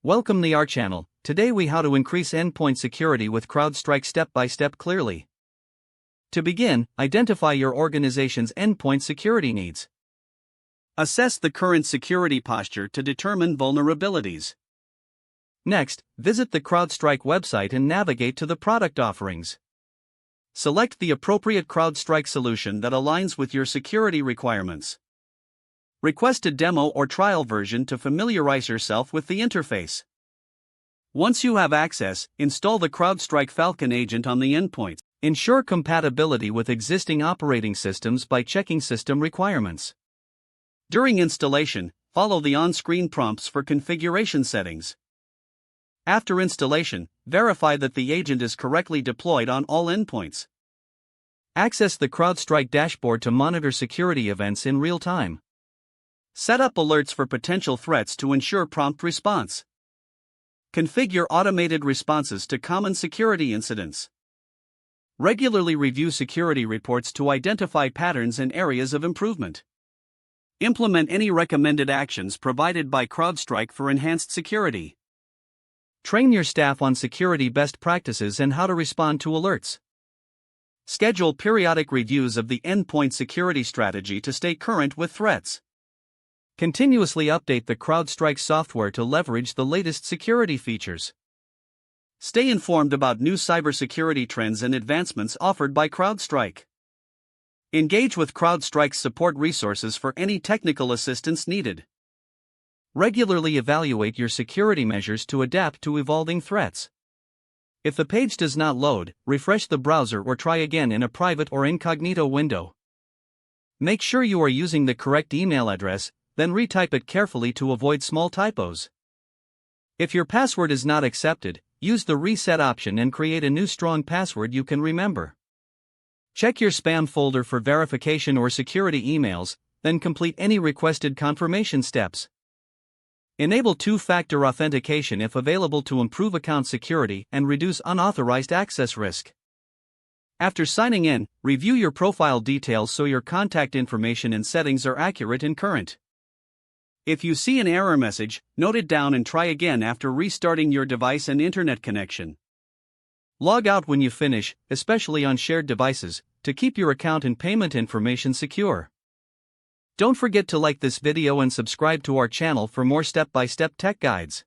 Welcome to our channel. Today we how to increase endpoint security with CrowdStrike step by step clearly. To begin, identify your organization's endpoint security needs. Assess the current security posture to determine vulnerabilities. Next, visit the CrowdStrike website and navigate to the product offerings. Select the appropriate CrowdStrike solution that aligns with your security requirements. Request a demo or trial version to familiarize yourself with the interface. Once you have access, install the CrowdStrike Falcon agent on the endpoint. Ensure compatibility with existing operating systems by checking system requirements. During installation, follow the on-screen prompts for configuration settings. After installation, verify that the agent is correctly deployed on all endpoints. Access the CrowdStrike dashboard to monitor security events in real time. Set up alerts for potential threats to ensure prompt response. Configure automated responses to common security incidents. Regularly review security reports to identify patterns and areas of improvement. Implement any recommended actions provided by CrowdStrike for enhanced security. Train your staff on security best practices and how to respond to alerts. Schedule periodic reviews of the endpoint security strategy to stay current with threats. Continuously update the CrowdStrike software to leverage the latest security features. Stay informed about new cybersecurity trends and advancements offered by CrowdStrike. Engage with CrowdStrike's support resources for any technical assistance needed. Regularly evaluate your security measures to adapt to evolving threats. If the page does not load, refresh the browser or try again in a private or incognito window. Make sure you are using the correct email address, then retype it carefully to avoid small typos. If your password is not accepted, use the reset option and create a new strong password you can remember. Check your spam folder for verification or security emails, then complete any requested confirmation steps. Enable two-factor authentication if available to improve account security and reduce unauthorized access risk. After signing in, review your profile details so your contact information and settings are accurate and current. If you see an error message, note it down and try again after restarting your device and internet connection. Log out when you finish, especially on shared devices, to keep your account and payment information secure. Don't forget to like this video and subscribe to our channel for more step-by-step tech guides.